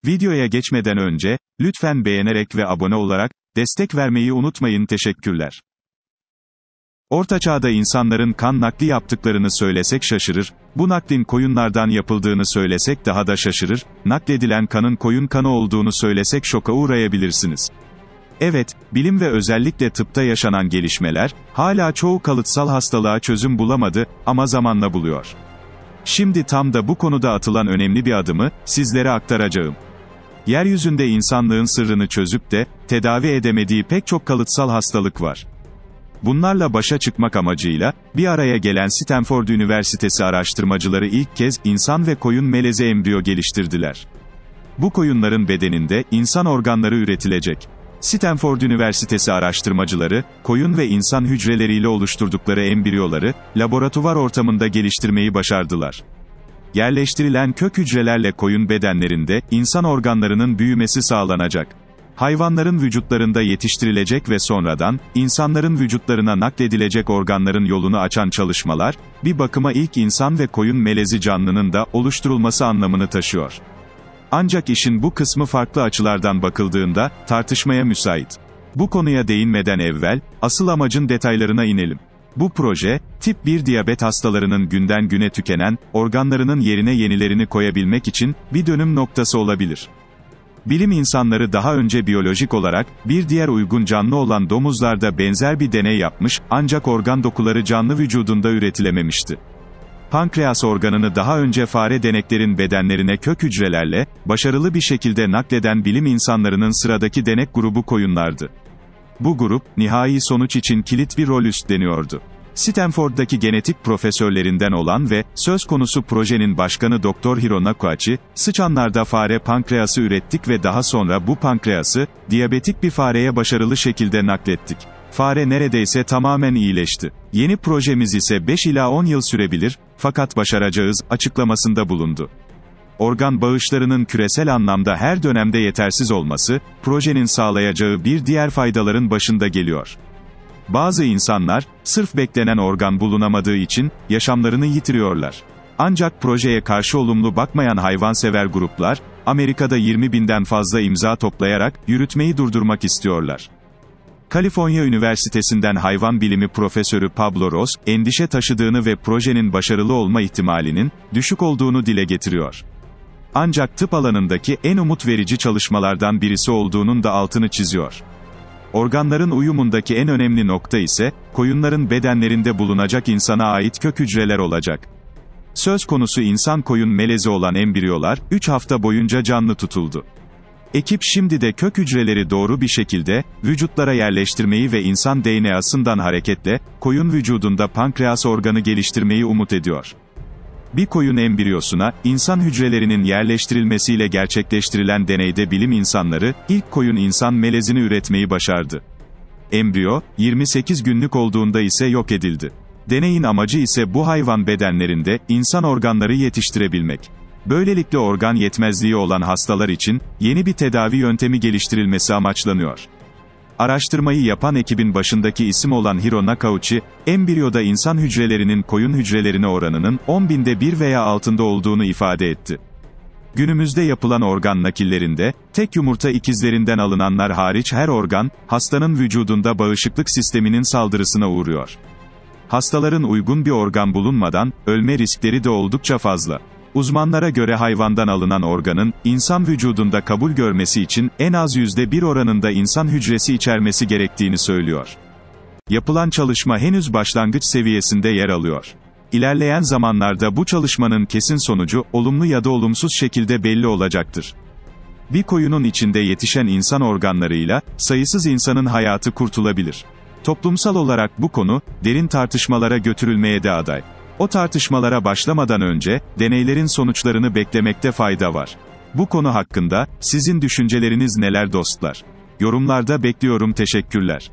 Videoya geçmeden önce, lütfen beğenerek ve abone olarak, destek vermeyi unutmayın. Teşekkürler. Orta Çağ'da insanların kan nakli yaptıklarını söylesek şaşırır, bu naklin koyunlardan yapıldığını söylesek daha da şaşırır, nakledilen kanın koyun kanı olduğunu söylesek şoka uğrayabilirsiniz. Evet, bilim ve özellikle tıpta yaşanan gelişmeler, hala çoğu kalıtsal hastalığa çözüm bulamadı, ama zamanla buluyor. Şimdi tam da bu konuda atılan önemli bir adımı, sizlere aktaracağım. Yeryüzünde insanlığın sırrını çözüp de, tedavi edemediği pek çok kalıtsal hastalık var. Bunlarla başa çıkmak amacıyla, bir araya gelen Stanford Üniversitesi araştırmacıları ilk kez, insan ve koyun melezi embriyo geliştirdiler. Bu koyunların bedeninde, insan organları üretilecek. Stanford Üniversitesi araştırmacıları, koyun ve insan hücreleriyle oluşturdukları embriyoları, laboratuvar ortamında geliştirmeyi başardılar. Yerleştirilen kök hücrelerle koyun bedenlerinde, insan organlarının büyümesi sağlanacak. Hayvanların vücutlarında yetiştirilecek ve sonradan, insanların vücutlarına nakledilecek organların yolunu açan çalışmalar, bir bakıma ilk insan ve koyun melezi canlının da oluşturulması anlamını taşıyor. Ancak işin bu kısmı farklı açılardan bakıldığında, tartışmaya müsait. Bu konuya değinmeden evvel, asıl amacın detaylarına inelim. Bu proje, tip 1 diyabet hastalarının günden güne tükenen, organlarının yerine yenilerini koyabilmek için, bir dönüm noktası olabilir. Bilim insanları daha önce biyolojik olarak, bir diğer uygun canlı olan domuzlarda benzer bir deney yapmış, ancak organ dokuları canlı vücudunda üretilememişti. Pankreas organını daha önce fare deneklerin bedenlerine kök hücrelerle, başarılı bir şekilde nakleden bilim insanlarının sıradaki denek grubu koyunlardı. Bu grup, nihai sonuç için kilit bir rol üstleniyordu. Stanford'daki genetik profesörlerinden olan ve, söz konusu projenin başkanı Dr. Hiro Nakauchi, sıçanlarda fare pankreası ürettik ve daha sonra bu pankreası, diyabetik bir fareye başarılı şekilde naklettik. Fare neredeyse tamamen iyileşti. Yeni projemiz ise 5 ila 10 yıl sürebilir, fakat başaracağız, açıklamasında bulundu. Organ bağışlarının küresel anlamda her dönemde yetersiz olması, projenin sağlayacağı bir diğer faydaların başında geliyor. Bazı insanlar, sırf beklenen organ bulunamadığı için, yaşamlarını yitiriyorlar. Ancak projeye karşı olumlu bakmayan hayvansever gruplar, Amerika'da 20.000'den fazla imza toplayarak, yürütmeyi durdurmak istiyorlar. Kaliforniya Üniversitesi'nden hayvan bilimi profesörü Pablo Ross, endişe taşıdığını ve projenin başarılı olma ihtimalinin, düşük olduğunu dile getiriyor. Ancak tıp alanındaki en umut verici çalışmalardan birisi olduğunun da altını çiziyor. Organların uyumundaki en önemli nokta ise, koyunların bedenlerinde bulunacak insana ait kök hücreler olacak. Söz konusu insan koyun melezi olan embriyolar, 3 hafta boyunca canlı tutuldu. Ekip şimdi de kök hücreleri doğru bir şekilde, vücutlara yerleştirmeyi ve insan DNA'sından hareketle, koyun vücudunda pankreas organı geliştirmeyi umut ediyor. Bir koyun embriyosuna, insan hücrelerinin yerleştirilmesiyle gerçekleştirilen deneyde bilim insanları, ilk koyun insan melezini üretmeyi başardı. Embriyo, 28 günlük olduğunda ise yok edildi. Deneyin amacı ise bu hayvan bedenlerinde, insan organları yetiştirebilmek. Böylelikle organ yetmezliği olan hastalar için, yeni bir tedavi yöntemi geliştirilmesi amaçlanıyor. Araştırmayı yapan ekibin başındaki isim olan Hiro Nakauchi, embriyoda insan hücrelerinin koyun hücrelerine oranının, 10.000'de 1 veya altında olduğunu ifade etti. Günümüzde yapılan organ nakillerinde, tek yumurta ikizlerinden alınanlar hariç her organ, hastanın vücudunda bağışıklık sisteminin saldırısına uğruyor. Hastaların uygun bir organ bulunmadan, ölme riskleri de oldukça fazla. Uzmanlara göre hayvandan alınan organın, insan vücudunda kabul görmesi için, en az %1 oranında insan hücresi içermesi gerektiğini söylüyor. Yapılan çalışma henüz başlangıç seviyesinde yer alıyor. İlerleyen zamanlarda bu çalışmanın kesin sonucu, olumlu ya da olumsuz şekilde belli olacaktır. Bir koyunun içinde yetişen insan organlarıyla, sayısız insanın hayatı kurtulabilir. Toplumsal olarak bu konu, derin tartışmalara götürülmeye de aday. O tartışmalara başlamadan önce, deneylerin sonuçlarını beklemekte fayda var. Bu konu hakkında, sizin düşünceleriniz neler dostlar? Yorumlarda bekliyorum. Teşekkürler.